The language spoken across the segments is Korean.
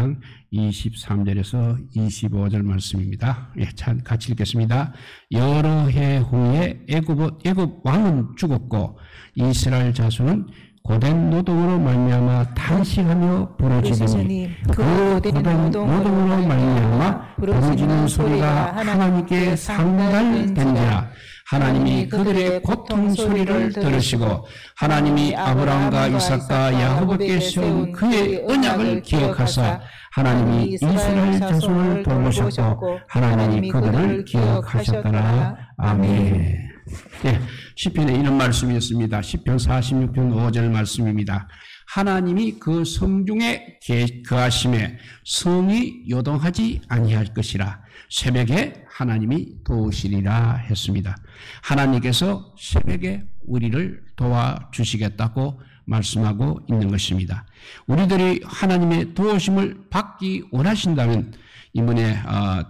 14장 23절에서 25절 말씀입니다. 예, 같이 읽겠습니다. 여러 해 후에 애굽 왕은 죽었고 이스라엘 자손은 고된 노동으로 말미암아 탄식하며 부르짖으니 그 고된 노동으로 말미암아 부르짖는 소리가 하나님께 상달된지라. 하나님이 그들의 고통 소리를 들으시고 하나님이 아브라함과 이삭과 야곱에게 세운 그의 언약을 기억하사 하나님이 이스라엘 자손을 돌보셨고 하나님이 그들을 기억하셨더라. 아멘. 네, 시편에 이런 말씀이 있습니다. 시편 46편 5절 말씀입니다. 하나님이 그 성중에 거하심에 성이 요동하지 아니할 것이라. 새벽에 하나님이 도우시리라 했습니다. 하나님께서 새벽에 우리를 도와주시겠다고 말씀하고 있는 것입니다. 우리들이 하나님의 도우심을 받기 원하신다면 이번에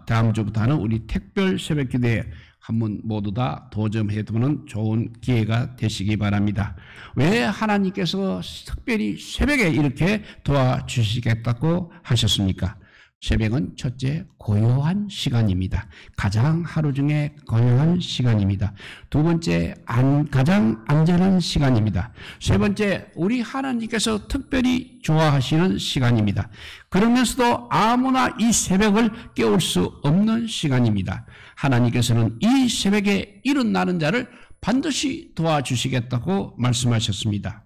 다음 주부터는 우리 특별 새벽 기도에 한번 모두 다 도전해보는 좋은 기회가 되시기 바랍니다. 왜 하나님께서 특별히 새벽에 이렇게 도와주시겠다고 하셨습니까? 새벽은 첫째, 고요한 시간입니다. 가장 하루 중에 고요한 시간입니다. 두 번째, 가장 안전한 시간입니다. 세 번째, 우리 하나님께서 특별히 좋아하시는 시간입니다. 그러면서도 아무나 이 새벽을 깨울 수 없는 시간입니다. 하나님께서는 이 새벽에 일어나는 자를 반드시 도와주시겠다고 말씀하셨습니다.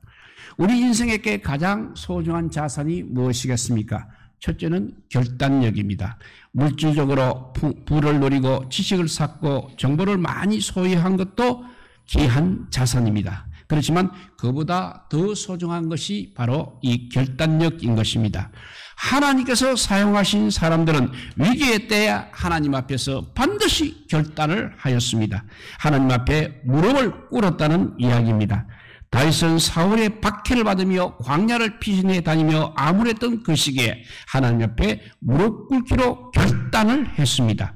우리 인생에게 가장 소중한 자산이 무엇이겠습니까? 첫째는 결단력입니다. 물질적으로 부를 누리고 지식을 쌓고 정보를 많이 소유한 것도 귀한 자산입니다. 그렇지만 그보다 더 소중한 것이 바로 이 결단력인 것입니다. 하나님께서 사용하신 사람들은 위기의 때에 하나님 앞에서 반드시 결단을 하였습니다. 하나님 앞에 무릎을 꿇었다는 이야기입니다. 다윗은 사울의 박해를 받으며 광야를 피신해 다니며 암울했던 그 시기에 하나님 앞에 무릎 꿇기로 결단을 했습니다.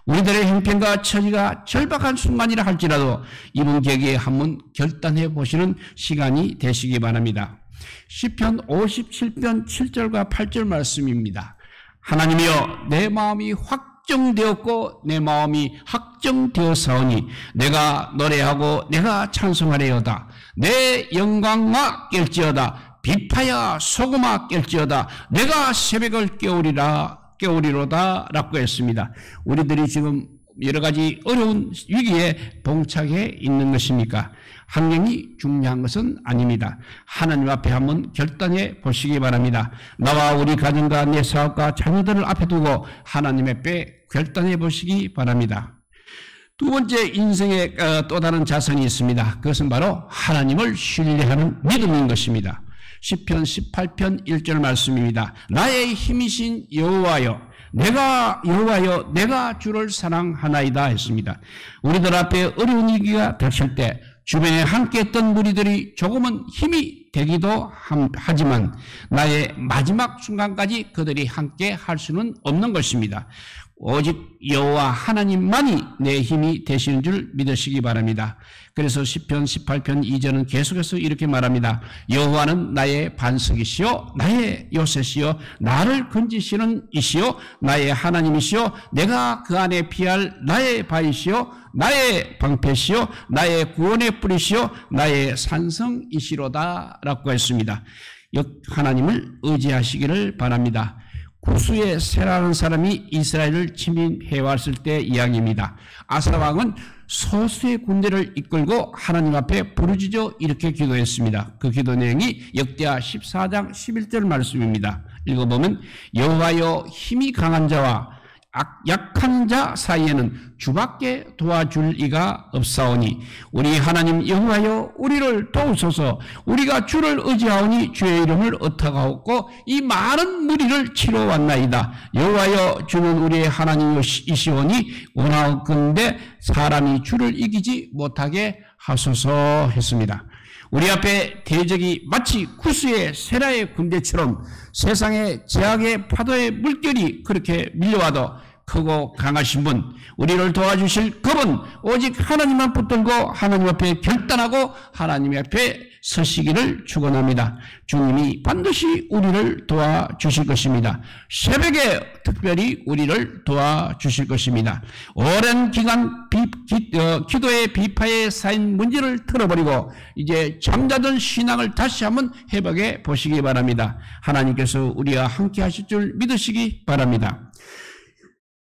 우리들의 형편과 처지가 절박한 순간이라 할지라도 이번 계기에 한번 결단해 보시는 시간이 되시기 바랍니다. 시편 57편 7절과 8절 말씀입니다. 하나님이여, 내 마음이 확정되었고 내 마음이 확정되었사오니 내가 노래하고 내가 찬송하리로다. 내 영광아 깰지어다. 비파야 소금아 깰지어다. 내가 새벽을 깨우리로다 라고 했습니다. 우리들이 지금 여러 가지 어려운 위기에 봉착해 있는 것입니까? 환경이 중요한 것은 아닙니다. 하나님 앞에 한번 결단해 보시기 바랍니다. 나와 우리 가정과 내 사업과 자녀들을 앞에 두고 하나님 앞에 결단해 보시기 바랍니다. 두 번째, 인생에 또 다른 자산이 있습니다. 그것은 바로 하나님을 신뢰하는 믿음인 것입니다. 시편 18편 1절 말씀입니다. 나의 힘이신 여호와여, 내가 주를 사랑하나이다 했습니다. 우리들 앞에 어려운 위기가 닥칠 때 주변에 함께했던 무리들이 조금은 힘이 되기도 하지만 나의 마지막 순간까지 그들이 함께 할 수는 없는 것입니다. 오직 여호와 하나님만이 내 힘이 되시는 줄 믿으시기 바랍니다. 그래서 시편 18편 2절은 계속해서 이렇게 말합니다. 여호와는 나의 반석이시요 나의 요새시요 나를 건지시는 이시요 나의 하나님이시요 내가 그 안에 피할 나의 바위시요 나의 방패시요 나의 구원의 뿌리시요 나의 산성이시로다 라고 했습니다. 하나님을 의지하시기를 바랍니다. 구스의 세라는 사람이 이스라엘을 침입해왔을 때 이야기입니다. 아사 왕은 소수의 군대를 이끌고 하나님 앞에 부르짖어 이렇게 기도했습니다. 그 기도 내용이 역대하 14장 11절 말씀입니다. 읽어보면 여호와여, 힘이 강한 자와 약한 자 사이에는 주밖에 도와줄 이가 없사오니 우리 하나님 여호와여, 우리를 도우소서. 우리가 주를 의지하오니 주의 이름을 의탁하옵고 이 많은 무리를 치러 왔나이다. 여호와여, 주는 우리의 하나님이시오니 원하건대 사람이 주를 이기지 못하게 하소서 했습니다. 우리 앞에 대적이 마치 구스의 세라의 군대처럼 세상의 제약의 파도의 물결이 그렇게 밀려와도 크고 강하신 분, 우리를 도와주실 그분, 오직 하나님만 붙들고 하나님 앞에 결단하고 하나님 앞에 서시기를 축원합니다. 주님이 반드시 우리를 도와주실 것입니다. 새벽에 특별히 우리를 도와주실 것입니다. 오랜 기간 기도의 비파에 쌓인 문제를 틀어버리고 이제 잠자던 신앙을 다시 한번 회복해 보시기 바랍니다. 하나님께서 우리와 함께 하실 줄 믿으시기 바랍니다.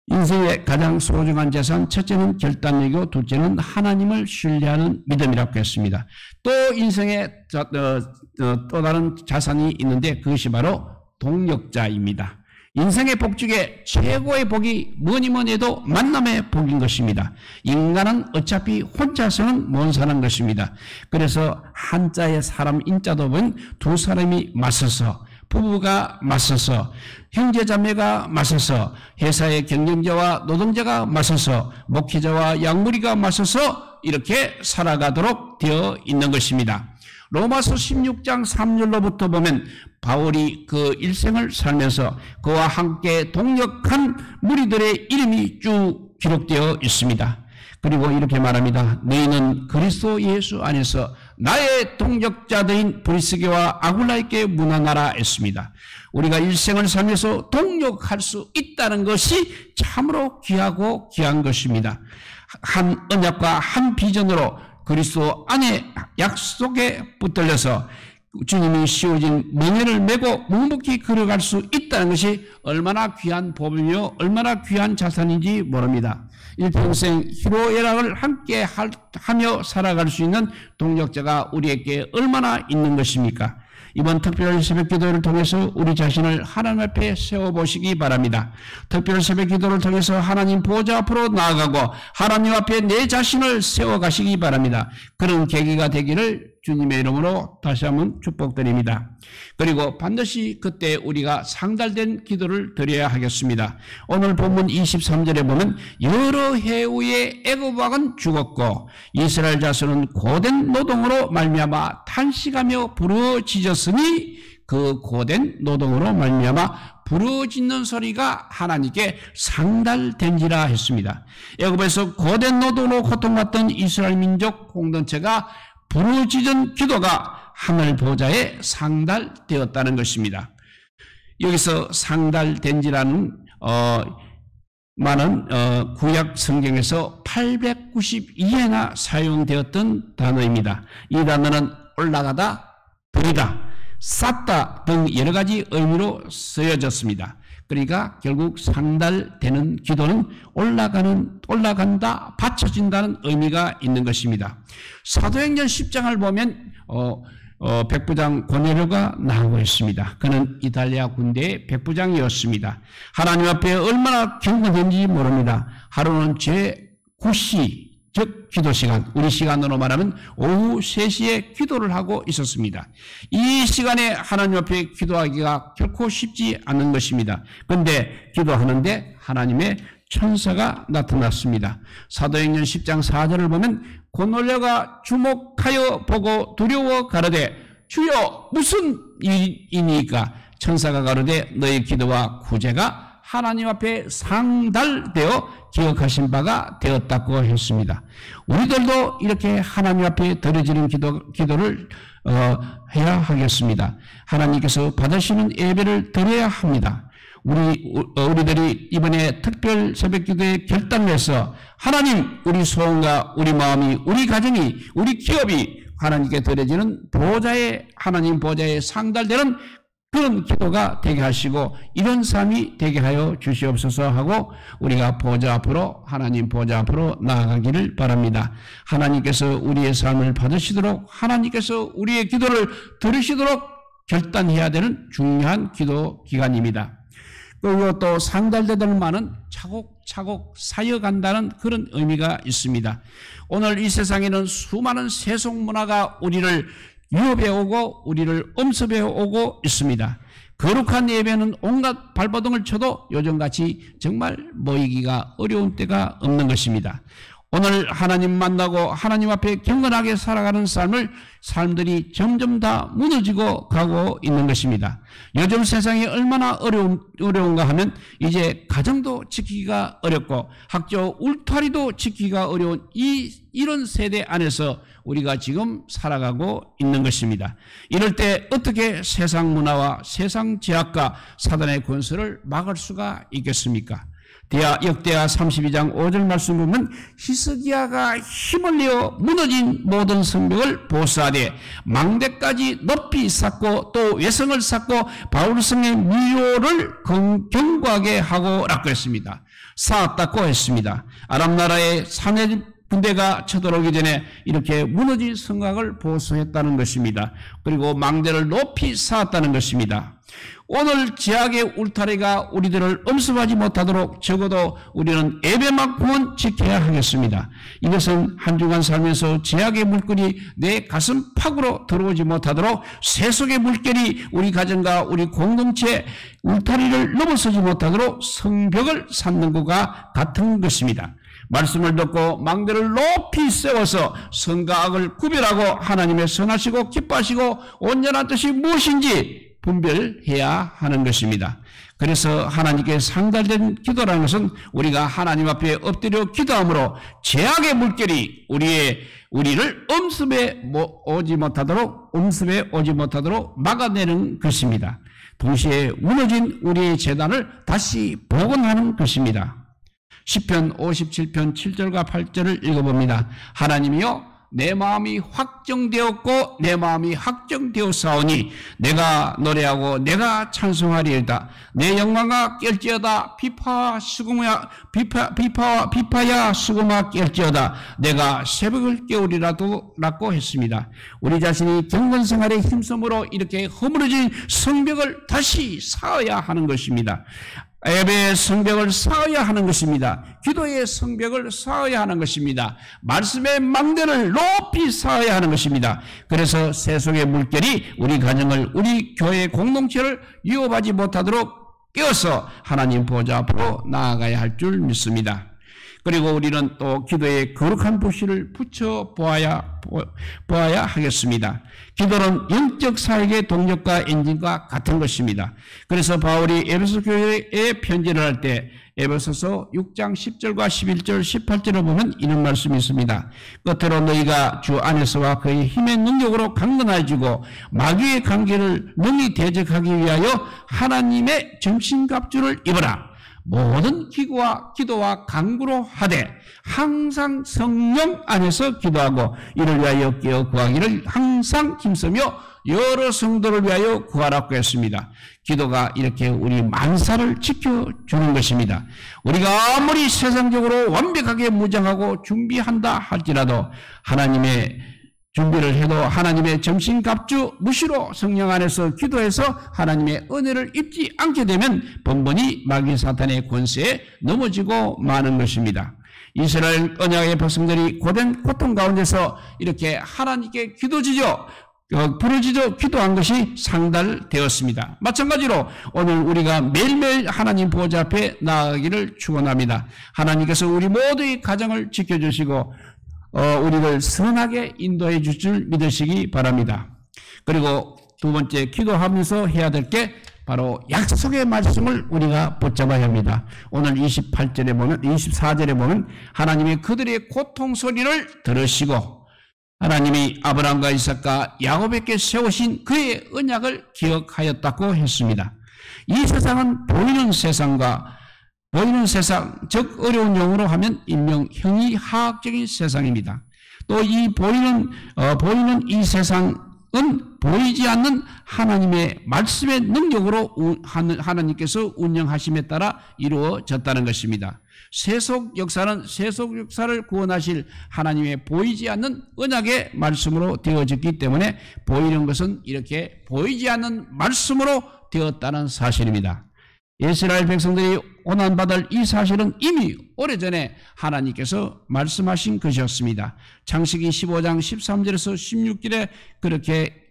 인생의 가장 소중한 재산, 첫째는 결단력이고 둘째는 하나님을 신뢰하는 믿음이라고 했습니다. 또 인생에 또 다른 자산이 있는데 그것이 바로 동력자입니다. 인생의 복 중에 최고의 복이 뭐니 해도 만남의 복인 것입니다. 인간은 어차피 혼자서는 못 사는 것입니다. 그래서 한자의 사람 인자도 보면 두 사람이 맞서서, 부부가 맞서서, 형제자매가 맞서서, 회사의 경영자와 노동자가 맞서서, 목회자와 양무리가 맞서서 이렇게 살아가도록 되어 있는 것입니다. 로마서 16장 3절로부터 보면 바울이 그 일생을 살면서 그와 함께 동역한 무리들의 이름이 쭉 기록되어 있습니다. 그리고 이렇게 말합니다. 너희는 그리스도 예수 안에서 나의 동역자들인 브리스게와 아굴라에게 문안하라 했습니다. 우리가 일생을 살면서 동역할 수 있다는 것이 참으로 귀하고 귀한 것입니다. 한 언약과 한 비전으로 그리스도 안에 약속에 붙들려서 주님이 씌워진 멍에를 메고 묵묵히 걸어갈 수 있다는 것이 얼마나 귀한 법이며 얼마나 귀한 자산인지 모릅니다. 일평생 희로애락을 함께 하며 살아갈 수 있는 동력자가 우리에게 얼마나 있는 것입니까? 이번 특별 새벽 기도를 통해서 우리 자신을 하나님 앞에 세워보시기 바랍니다. 특별 새벽 기도를 통해서 하나님 보좌 앞으로 나아가고 하나님 앞에 내 자신을 세워가시기 바랍니다. 그런 계기가 되기를 주님의 이름으로 다시 한번 축복드립니다. 그리고 반드시 그때 우리가 상달된 기도를 드려야 하겠습니다. 오늘 본문 23절에 보면 여러 해 후에 애굽 왕은 죽었고 이스라엘 자손은 고된 노동으로 말미암아 탄식하며 부르짖었으니 그 고된 노동으로 말미암아 부르짖는 소리가 하나님께 상달된지라 했습니다. 애굽에서 고된 노동으로 고통받던 이스라엘 민족 공동체가 부르짖은 기도가 하늘 보좌에 상달되었다는 것입니다. 여기서 상달된지라는 말은 구약 성경에서 892회나 사용되었던 단어입니다. 이 단어는 올라가다, 들이다, 쌓다 등 여러 가지 의미로 쓰여졌습니다. 그러니까 결국 상달되는 기도는 올라간다, 받쳐진다는 의미가 있는 것입니다. 사도행전 10장을 보면 백부장 고넬료가 나오고 있습니다. 그는 이탈리아 군대의 백부장이었습니다. 하나님 앞에 얼마나 경건했는지 모릅니다. 하루는 제9시 즉 기도 시간, 우리 시간으로 말하면 오후 3시에 기도를 하고 있었습니다. 이 시간에 하나님 앞에 기도하기가 결코 쉽지 않은 것입니다. 그런데 기도하는데 하나님의 천사가 나타났습니다. 사도행전 10장 4절을 보면 고넬료가 주목하여 보고 두려워 가로되 주여 무슨 일이니까? 천사가 가로되 너의 기도와 구제가 하나님 앞에 상달되어 기억하신 바가 되었다고 했습니다. 우리들도 이렇게 하나님 앞에 드려지는 기도를 해야 하겠습니다. 하나님께서 받으시는 예배를 드려야 합니다. 우리들이 이번에 특별 새벽 기도에 결단해서 하나님, 우리 소원과 우리 마음이, 우리 가정이, 우리 기업이 하나님께 드려지는 하나님 보좌에 상달되는 그런 기도가 되게 하시고 이런 삶이 되게 하여 주시옵소서 하고 우리가 보좌 앞으로, 하나님 보좌 앞으로 나아가기를 바랍니다. 하나님께서 우리의 삶을 받으시도록, 하나님께서 우리의 기도를 들으시도록 결단해야 되는 중요한 기도 기간입니다. 그리고 또 상달되는 말은 차곡차곡 쌓여간다는 그런 의미가 있습니다. 오늘 이 세상에는 수많은 세속 문화가 우리를 유혹해 오고 우리를 엄습해 오고 있습니다. 거룩한 예배는 온갖 발버둥을 쳐도 요즘같이 정말 모이기가 어려운 때가 없는 것입니다. 오늘 하나님 만나고 하나님 앞에 경건하게 살아가는 삶들이 점점 다 무너지고 가고 있는 것입니다. 요즘 세상이 얼마나 어려운가 하면 이제 가정도 지키기가 어렵고 학교 울타리도 지키기가 어려운 이런 세대 안에서 우리가 지금 살아가고 있는 것입니다. 이럴 때 어떻게 세상 문화와 세상 제약과 사단의 권세를 막을 수가 있겠습니까? 역대하 32장 5절 말씀 보면 히스기야가 힘을 내어 무너진 모든 성벽을 보수하되 망대까지 높이 쌓고 또 외성을 쌓고 바울성의 미로를 견고하게 하고라고 했습니다. 쌓았다고 했습니다. 아람 나라의 산해 군대가 쳐들어오기 전에 이렇게 무너진 성곽을 보수했다는 것입니다. 그리고 망대를 높이 쌓았다는 것입니다. 오늘 제약의 울타리가 우리들을 엄습하지 못하도록 적어도 우리는 예배만큼은 지켜야 하겠습니다. 이것은 한 주간 살면서 제약의 물결이 내 가슴 팍으로 들어오지 못하도록 세속의 물결이 우리 가정과 우리 공동체 울타리를 넘어서지 못하도록 성벽을 쌓는 것과 같은 것입니다. 말씀을 듣고 망대를 높이 세워서 선과 악을 구별하고 하나님의 선하시고 기뻐하시고 온전한 뜻이 무엇인지 분별해야 하는 것입니다. 그래서 하나님께 상달된 기도라는 것은 우리가 하나님 앞에 엎드려 기도함으로 죄악의 물결이 우리를 엄습에 오지 못하도록 막아내는 것입니다. 동시에 무너진 우리의 재단을 다시 복원하는 것입니다. 시편 57편 7절과 8절을 읽어봅니다. 하나님이여 내 마음이 확정되었고 내 마음이 확정되었사오니 내가 노래하고 내가 찬송하리이다. 내 영광아 깰지어다. 비파야 수고마 깰지어다. 내가 새벽을 깨우리라도 라고 했습니다. 우리 자신이 경건생활에 힘쓰므로 이렇게 허물어진 성벽을 다시 쌓아야 하는 것입니다. 예배의 성벽을 쌓아야 하는 것입니다. 기도의 성벽을 쌓아야 하는 것입니다. 말씀의 망대를 높이 쌓아야 하는 것입니다. 그래서 세속의 물결이 우리 가정을, 우리 교회 공동체를 위협하지 못하도록 깨어서 하나님 보좌 앞으로 나아가야 할 줄 믿습니다. 그리고 우리는 또 기도에 거룩한 불씨를 붙여 보아야 하겠습니다. 기도는 영적 사역의 동력과 엔진과 같은 것입니다. 그래서 바울이 에베소 교회에 편지를 할 때 에베소서 6장 10절과 11절 18절을 보면 이런 말씀이 있습니다. 끝으로 너희가 주 안에서와 그의 힘의 능력으로 강건해지고 마귀의 관계를 능히 대적하기 위하여 하나님의 정신갑주를 입어라. 모든 기도와 간구로 하되 항상 성령 안에서 기도하고 이를 위하여 깨어 구하기를 항상 힘쓰며 여러 성도를 위하여 구하라고 했습니다. 기도가 이렇게 우리 만사를 지켜주는 것입니다. 우리가 아무리 세상적으로 완벽하게 무장하고 준비한다 할지라도 하나님의 준비를 해도 하나님의 정신갑주 무시로 성령 안에서 기도해서 하나님의 은혜를 입지 않게 되면 번번이 마귀 사탄의 권세에 넘어지고 마는 것입니다. 이스라엘 언약의 백성들이 고된 고통 가운데서 이렇게 하나님께 부르짖어 기도한 것이 상달되었습니다. 마찬가지로 오늘 우리가 매일매일 하나님 보좌 앞에 나아가기를 축원합니다. 하나님께서 우리 모두의 가정을 지켜주시고 우리를 선하게 인도해 줄 줄 믿으시기 바랍니다. 그리고 두 번째, 기도하면서 해야 될 게 바로 약속의 말씀을 우리가 붙잡아야 합니다. 오늘 24절에 보면 하나님이 그들의 고통 소리를 들으시고 하나님이 아브라함과 이삭과 야곱에게 세우신 그의 언약을 기억하였다고 했습니다. 이 세상은 보이는 세상, 즉 어려운 용어로 하면 일명 형이하학적인 세상입니다. 또 이 보이는 이 세상은 보이지 않는 하나님의 말씀의 능력으로 하나님께서 운영하심에 따라 이루어졌다는 것입니다. 세속 역사를 구원하실 하나님의 보이지 않는 언약의 말씀으로 되어졌기 때문에 보이는 것은 이렇게 보이지 않는 말씀으로 되었다는 사실입니다. 이스라엘 백성들이 고난받을 이 사실은 이미 오래전에 하나님께서 말씀하신 것이었습니다. 창세기 15장 13절에서 16절에 그렇게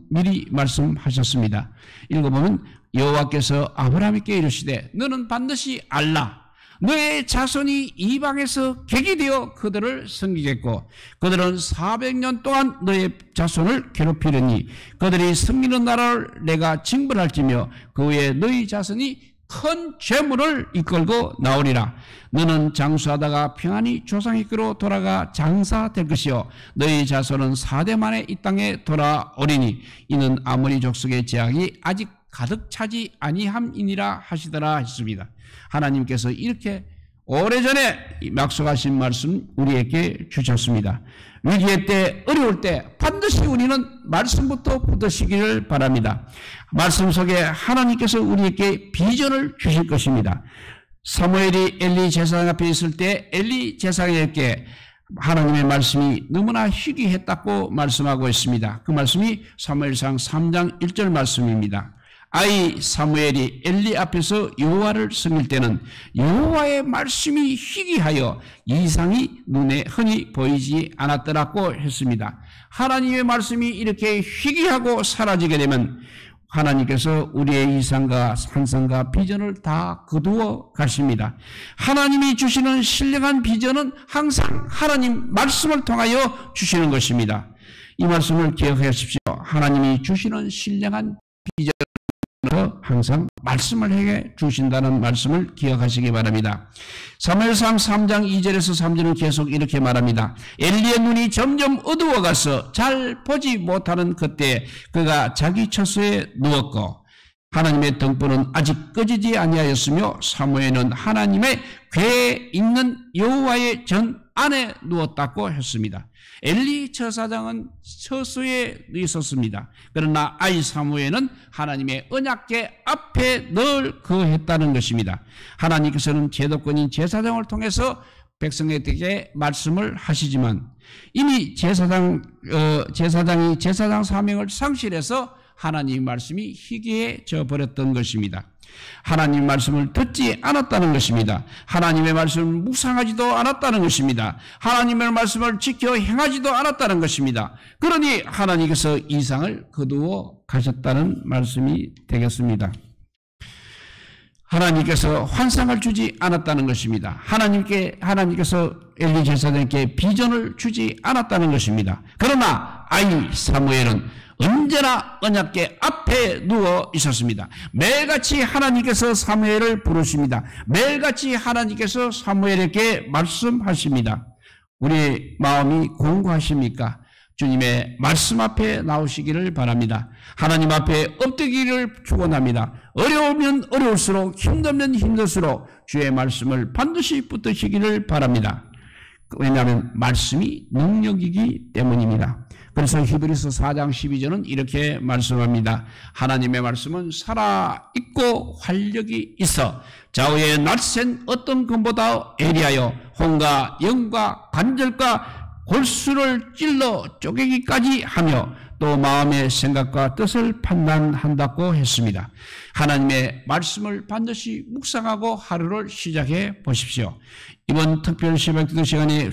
미리 말씀하셨습니다. 읽어보면 여호와께서 아브라함에게 이르시되 너는 반드시 알라. 너의 자손이 이방에서 객이 되어 그들을 섬기겠고 그들은 400년 동안 너의 자손을 괴롭히려니 그들이 섬기는 나라를 내가 징벌할지며 그 후에 너희 자손이 큰 재물을 이끌고 나오리라. 너는 장수하다가 평안히 조상에게로 돌아가 장사될 것이요 너희 자손은 4대 만에 이 땅에 돌아오리니 이는 아모리 족속의 재앙이 아직 가득 차지 아니함이니라 하시더라 했습니다. 하나님께서 이렇게 오래전에 약속하신 말씀 우리에게 주셨습니다. 위기의 때, 어려울 때 반드시 우리는 말씀부터 붙드시기를 바랍니다. 말씀 속에 하나님께서 우리에게 비전을 주실 것입니다. 사무엘이 엘리 제사장 앞에 있을 때 엘리 제사장에게 하나님의 말씀이 너무나 희귀했다고 말씀하고 있습니다. 그 말씀이 사무엘상 3장 1절 말씀입니다. 아이 사무엘이 엘리 앞에서 여호와를 섬길 때는 여호와의 말씀이 희귀하여 이상이 눈에 흔히 보이지 않았더라고 했습니다. 하나님의 말씀이 이렇게 희귀하고 사라지게 되면 하나님께서 우리의 이상과 환상과 비전을 다 거두어 가십니다. 하나님이 주시는 신령한 비전은 항상 하나님 말씀을 통하여 주시는 것입니다. 이 말씀을 기억하십시오. 하나님이 주시는 신령한 비전을 항상 말씀을 해 주신다는 말씀을 기억하시기 바랍니다. 사무엘상 3장 2절에서 3절은 계속 이렇게 말합니다. 엘리의 눈이 점점 어두워가서 잘 보지 못하는 그때 그가 자기 처소에 누웠고 하나님의 등불은 아직 꺼지지 아니하였으며 사무엘은 하나님의 궤에 있는 여호와의 전 안에 누웠다고 했습니다. 엘리 처사장은 처소에 있었습니다. 그러나 아이 사무엘은 하나님의 언약궤 앞에 늘 거했다는 것입니다. 하나님께서는 제도권인 제사장을 통해서 백성에게 말씀을 하시지만 이미 제사장이 제사장 사명을 상실해서 하나님의 말씀이 희귀해져 버렸던 것입니다. 하나님 말씀을 듣지 않았다는 것입니다. 하나님의 말씀을 묵상하지도 않았다는 것입니다. 하나님의 말씀을 지켜 행하지도 않았다는 것입니다. 그러니 하나님께서 이상을 거두어 가셨다는 말씀이 되겠습니다. 하나님께서 환상을 주지 않았다는 것입니다. 하나님께서 엘리 제사장에게 비전을 주지 않았다는 것입니다. 그러나 아이 사무엘은 언제나 언약궤 앞에 누워 있었습니다. 매일같이 하나님께서 사무엘을 부르십니다. 매일같이 하나님께서 사무엘에게 말씀하십니다. 우리 마음이 공고하십니까? 주님의 말씀 앞에 나오시기를 바랍니다. 하나님 앞에 엎드기를 축원합니다. 어려우면 어려울수록 힘들면 힘들수록 주의 말씀을 반드시 붙드시기를 바랍니다. 왜냐하면 말씀이 능력이기 때문입니다. 그래서 히브리서 4장 12절은 이렇게 말씀합니다. 하나님의 말씀은 살아있고 활력이 있어 좌우에 날쌘 어떤 검보다 예리하여 혼과 영과 관절과 골수를 찔러 쪼개기까지 하며 또 마음의 생각과 뜻을 판단한다고 했습니다. 하나님의 말씀을 반드시 묵상하고 하루를 시작해 보십시오. 이번 특별 새벽기도 시간에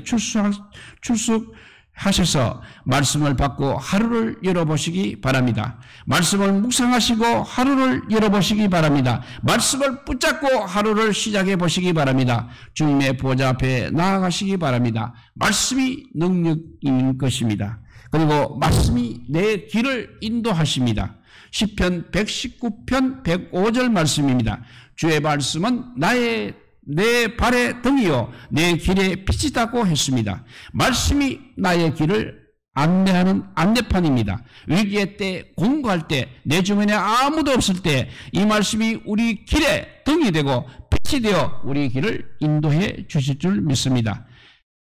출석하셔서 말씀을 받고 하루를 열어보시기 바랍니다. 말씀을 묵상하시고 하루를 열어보시기 바랍니다. 말씀을 붙잡고 하루를 시작해 보시기 바랍니다. 주님의 보좌 앞에 나아가시기 바랍니다. 말씀이 능력인 것입니다. 그리고 말씀이 내 길을 인도하십니다. 시편 119편 105절 말씀입니다. 주의 말씀은 내 발의 등이요 내 길의 빛이다고 했습니다. 말씀이 나의 길을 안내하는 안내판입니다. 위기의 때, 공부할 때, 내 주변에 아무도 없을 때 이 말씀이 우리 길의 등이 되고 빛이 되어 우리 길을 인도해 주실 줄 믿습니다.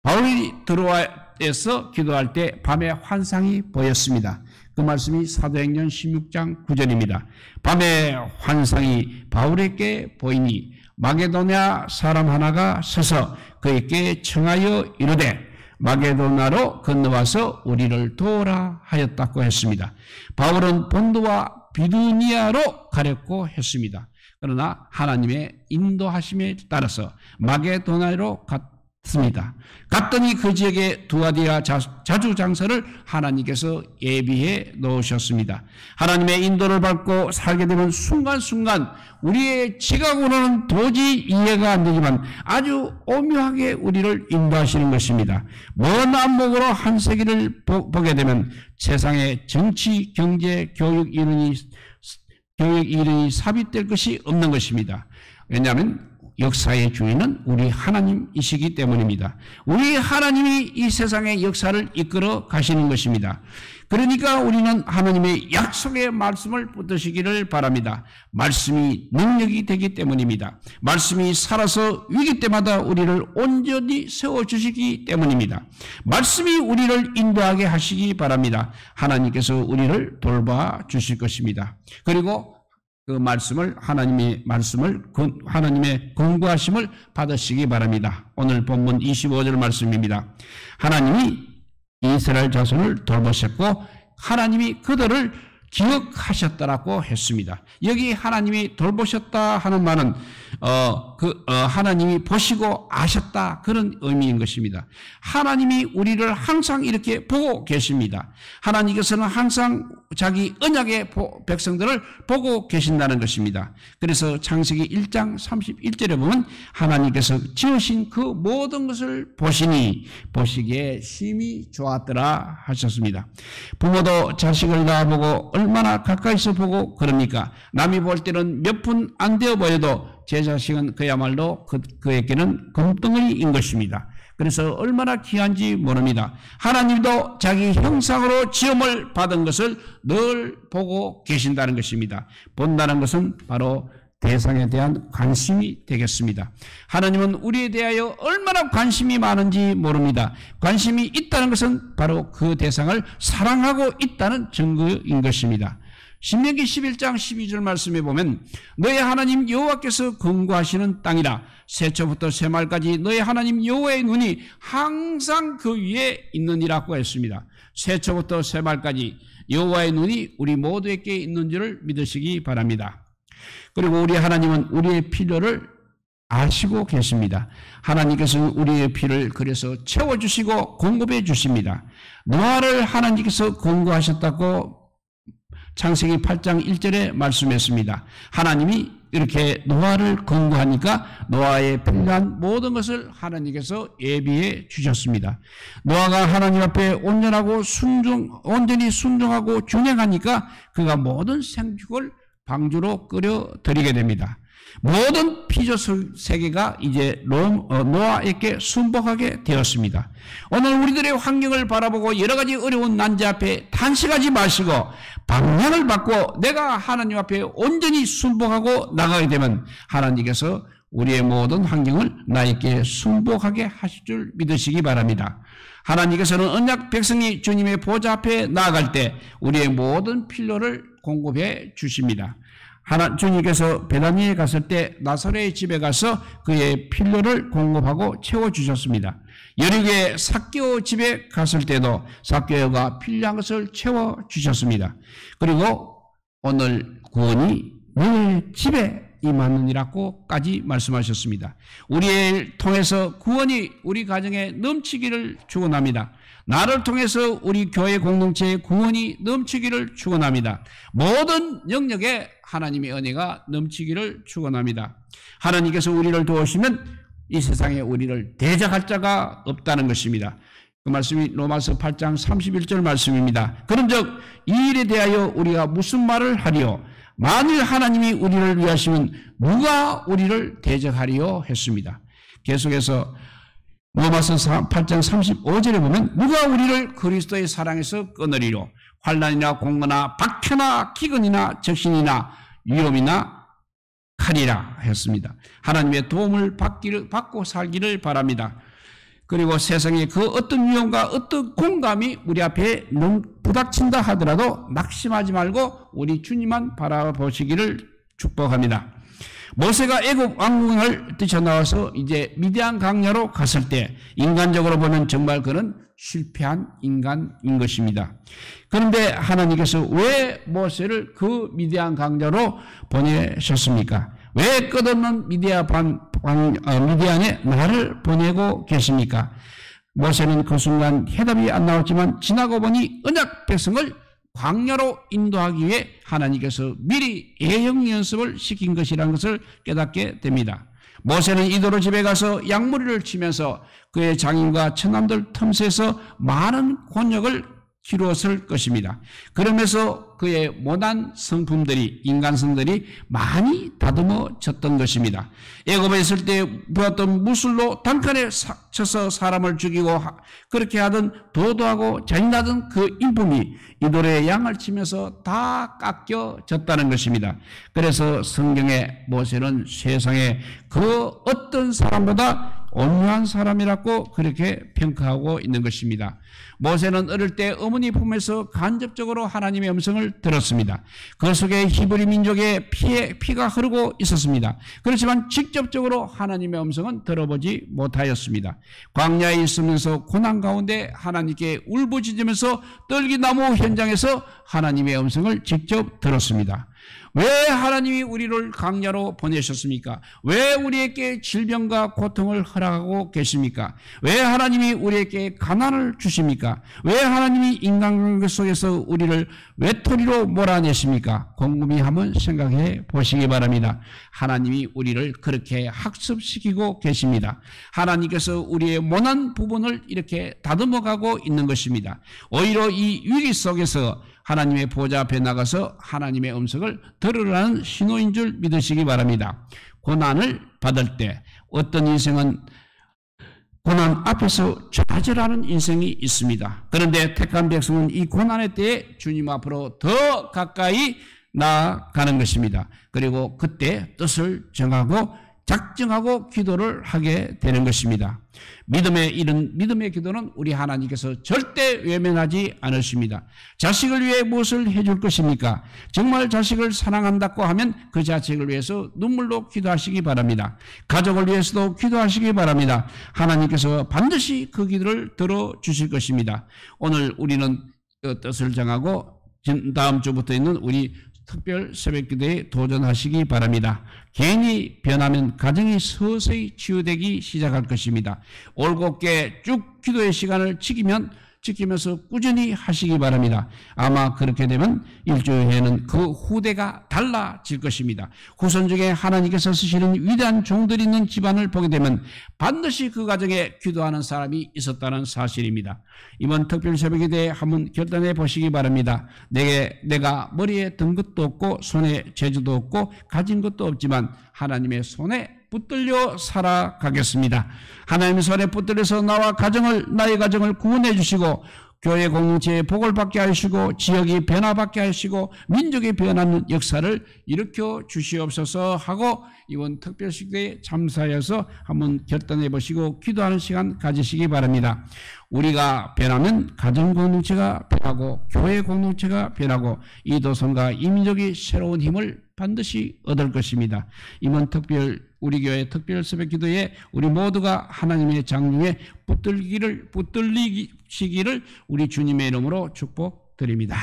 바울이 드로아에서 기도할 때 밤에 환상이 보였습니다. 그 말씀이 사도행전 16장 9절입니다. 밤에 환상이 바울에게 보이니 마게도냐 사람 하나가 서서 그에게 청하여 이르되 마게도나로 건너와서 우리를 도우라 하였다고 했습니다. 바울은 본도와 비두니아로 가려고 했습니다. 그러나 하나님의 인도하심에 따라서 마게도나로 갔더니 그 지역에 두아디라 자주장서를 하나님께서 예비해 놓으셨습니다. 하나님의 인도를 받고 살게 되면 순간순간 우리의 지각으로는 도저히 이해가 안 되지만 아주 오묘하게 우리를 인도하시는 것입니다. 먼 안목으로 한 세기를 보게 되면 세상의 정치, 경제, 교육 이론이 삽입될 것이 없는 것입니다. 왜냐하면 역사의 주인은 우리 하나님이시기 때문입니다. 우리 하나님이 이 세상의 역사를 이끌어 가시는 것입니다. 그러니까 우리는 하나님의 약속의 말씀을 붙드시기를 바랍니다. 말씀이 능력이 되기 때문입니다. 말씀이 살아서 위기 때마다 우리를 온전히 세워주시기 때문입니다. 말씀이 우리를 인도하게 하시기 바랍니다. 하나님께서 우리를 돌봐 주실 것입니다. 그리고 그 말씀을 하나님의 권고하심을 받으시기 바랍니다. 오늘 본문 25절 말씀입니다. 하나님이 이스라엘 자손을 돌보셨고 하나님이 그들을 기억하셨다라고 했습니다. 여기 하나님이 돌보셨다 하는 말은 하나님이 보시고 아셨다 그런 의미인 것입니다. 하나님이 우리를 항상 이렇게 보고 계십니다. 하나님께서는 항상 자기 언약의 백성들을 보고 계신다는 것입니다. 그래서 창세기 1장 31절에 보면 하나님께서 지으신 그 모든 것을 보시니 보시기에 심히 좋았더라 하셨습니다. 부모도 자식을 낳아보고 얼마나 가까이서 보고 그럽니까? 남이 볼 때는 몇 분 안 되어 보여도 제 자식은 그야말로 그에게는 금덩어리인 것입니다. 그래서 얼마나 귀한지 모릅니다. 하나님도 자기 형상으로 지음을 받은 것을 늘 보고 계신다는 것입니다. 본다는 것은 바로 대상에 대한 관심이 되겠습니다. 하나님은 우리에 대하여 얼마나 관심이 많은지 모릅니다. 관심이 있다는 것은 바로 그 대상을 사랑하고 있다는 증거인 것입니다. 신명기 11장 12절 말씀에 보면 너의 하나님 여호와께서 근거하시는 땅이라 새초부터 새말까지 너의 하나님 여호와의 눈이 항상 그 위에 있느니라고 했습니다. 새초부터 새말까지 여호와의 눈이 우리 모두에게 있는 줄을 믿으시기 바랍니다. 그리고 우리 하나님은 우리의 필요를 아시고 계십니다. 하나님께서는 우리의 필요를 그래서 채워주시고 공급해 주십니다. 노아를 하나님께서 근거하셨다고 창세기 8장 1절에 말씀했습니다. 하나님이 이렇게 노아를 근거하니까 노아에 필요한 모든 것을 하나님께서 예비해 주셨습니다. 노아가 하나님 앞에 온전히 순종하고 준행하니까 그가 모든 생육을 방주로 끌어 들이게 됩니다. 모든 피조 세계가 이제 노아에게 순복하게 되었습니다. 오늘 우리들의 환경을 바라보고 여러 가지 어려운 난제 앞에 탄식하지 마시고 방향을 바꿔 내가 하나님 앞에 온전히 순복하고 나가게 되면 하나님께서 우리의 모든 환경을 나에게 순복하게 하실 줄 믿으시기 바랍니다. 하나님께서는 언약 백성이 주님의 보좌 앞에 나아갈 때 우리의 모든 필요를 공급해 주십니다. 주님께서 베다니에 갔을 때 나사로의 집에 가서 그의 필요를 공급하고 채워주셨습니다. 여리고의 삭개오 집에 갔을 때도 삭개오가 필요한 것을 채워주셨습니다. 그리고 오늘 구원이 너의 집에 임하느니라고까지 말씀하셨습니다. 우리를 통해서 구원이 우리 가정에 넘치기를 축원합니다. 나를 통해서 우리 교회 공동체의 구원이 넘치기를 축원합니다. 모든 영역에 하나님의 은혜가 넘치기를 축원합니다. 하나님께서 우리를 도우시면 이 세상에 우리를 대적할 자가 없다는 것입니다. 그 말씀이 로마서 8장 31절 말씀입니다. 그런즉 이 일에 대하여 우리가 무슨 말을 하리요? 만일 하나님이 우리를 위하시면 누가 우리를 대적하리요? 했습니다. 계속해서 로마서 8장 35절에 보면 누가 우리를 그리스도의 사랑에서 끊으리요? 환난이나 공고나 박해나 기근이나 적신이나 위험이나 칼이라 했습니다. 하나님의 도움을 받고 살기를 바랍니다. 그리고 세상에 그 어떤 위험과 어떤 공감이 우리 앞에 부닥친다 하더라도 낙심하지 말고 우리 주님만 바라보시기를 축복합니다. 모세가 애굽 왕궁을 뛰쳐나와서 이제 미디안 강야로 갔을 때 인간적으로 보면 정말 그는 실패한 인간인 것입니다. 그런데 하나님께서 왜 모세를 그 미디안 강야로 보내셨습니까? 왜 끝없는 미디안에 나를 보내고 계십니까? 모세는 그 순간 해답이 안 나왔지만 지나고 보니 언약 백성을 광야로 인도하기 위해 하나님께서 미리 예형 연습을 시킨 것이라는 것을 깨닫게 됩니다. 모세는 이도로 집에 가서 양무리를 치면서 그의 장인과 처남들 틈새에서 많은 곤욕을 치루었을 것입니다. 그러면서 그의 모난 성품들이, 인간성들이 많이 다듬어졌던 것입니다. 애굽에 있을 때 부었던 무술로 단칼에 쳐서 사람을 죽이고 그렇게 하던 도도하고 잔인하던 그 인품이 이도로의 양을 치면서 다 깎여졌다는 것입니다. 그래서 성경에 모세는 세상에 그 어떤 사람보다 온유한 사람이라고 그렇게 평가하고 있는 것입니다. 모세는 어릴 때 어머니 품에서 간접적으로 하나님의 음성을 들었습니다. 그 속에 히브리 민족의 피가 흐르고 있었습니다. 그렇지만 직접적으로 하나님의 음성은 들어보지 못하였습니다. 광야에 있으면서 고난 가운데 하나님께 울부짖으면서 떨기나무 현장에서 하나님의 음성을 직접 들었습니다. 왜 하나님이 우리를 광야로 보내셨습니까? 왜 우리에게 질병과 고통을 허락하고 계십니까? 왜 하나님이 우리에게 가난을 주십니까? 왜 하나님이 인간관계 속에서 우리를 외톨이로 몰아내십니까? 곰곰이 한번 생각해 보시기 바랍니다. 하나님이 우리를 그렇게 학습시키고 계십니다. 하나님께서 우리의 모난 부분을 이렇게 다듬어가고 있는 것입니다. 오히려 이 위기 속에서 하나님의 보좌 앞에 나가서 하나님의 음성을 들으라는 신호인 줄 믿으시기 바랍니다. 고난을 받을 때 어떤 인생은 고난 앞에서 좌절하는 인생이 있습니다. 그런데 택한 백성은 이 고난의 때에 주님 앞으로 더 가까이 나아가는 것입니다. 그리고 그때 뜻을 정하고 작정하고 기도를 하게 되는 것입니다. 믿음의 기도는 우리 하나님께서 절대 외면하지 않으십니다. 자식을 위해 무엇을 해줄 것입니까? 정말 자식을 사랑한다고 하면 그 자식을 위해서 눈물로 기도하시기 바랍니다. 가족을 위해서도 기도하시기 바랍니다. 하나님께서 반드시 그 기도를 들어주실 것입니다. 오늘 우리는 그 뜻을 정하고 다음 주부터 있는 우리 특별 새벽기도에 도전하시기 바랍니다. 괜히 변하면 가정이 서서히 치유되기 시작할 것입니다. 올곧게 쭉 기도의 시간을 지키면서 꾸준히 하시기 바랍니다. 아마 그렇게 되면 일주일 후에는 그 후대가 달라질 것입니다. 후손 중에 하나님께서 쓰시는 위대한 종들이 있는 집안을 보게 되면 반드시 그 가정에 기도하는 사람이 있었다는 사실입니다. 이번 특별 새벽에 대해 한번 결단해 보시기 바랍니다. 내가 머리에 든 것도 없고 손에 재주도 없고 가진 것도 없지만 하나님의 손에 붙들려 살아가겠습니다. 하나님의 손에 붙들려서 나의 가정을 구원해 주시고 교회 공동체의 복을 받게 하시고 지역이 변화받게 하시고 민족이 변하는 역사를 일으켜 주시옵소서 하고 이번 특별식대에 참사해서 한번 결단해 보시고 기도하는 시간 가지시기 바랍니다. 우리가 변하면 가정 공동체가 변하고 교회 공동체가 변하고 이 도성과 이 민족이 새로운 힘을 반드시 얻을 것입니다. 이번 우리 교회 특별 새벽 기도에 우리 모두가 하나님의 장중에 붙들리시기를 우리 주님의 이름으로 축복드립니다.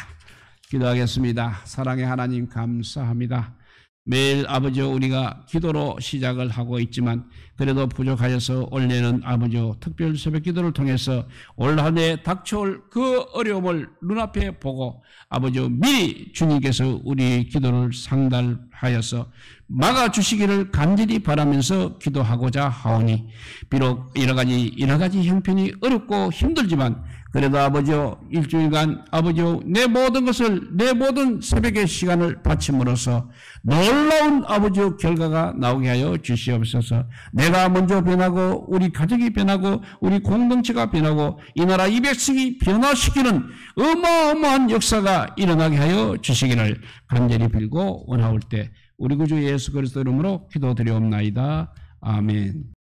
기도하겠습니다. 사랑의 하나님 감사합니다. 매일 아버지 우리가 기도로 시작을 하고 있지만 그래도 부족하여서 올해는 아버지 특별 새벽 기도를 통해서 올 한 해 닥쳐올 그 어려움을 눈앞에 보고 아버지 미리 주님께서 우리 기도를 상달하여서 막아주시기를 간절히 바라면서 기도하고자 하오니 비록 여러 가지 형편이 어렵고 힘들지만 그래도 아버지요 일주일간 아버지요 내 모든 새벽의 시간을 바침으로써 놀라운 아버지요 결과가 나오게 하여 주시옵소서. 내가 먼저 변하고 우리 가족이 변하고 우리 공동체가 변하고 이 나라 이 백성이 변화시키는 어마어마한 역사가 일어나게 하여 주시기를 간절히 빌고 원하올 때 우리 구주 예수 그리스도 이름으로 기도드리옵나이다. 아멘.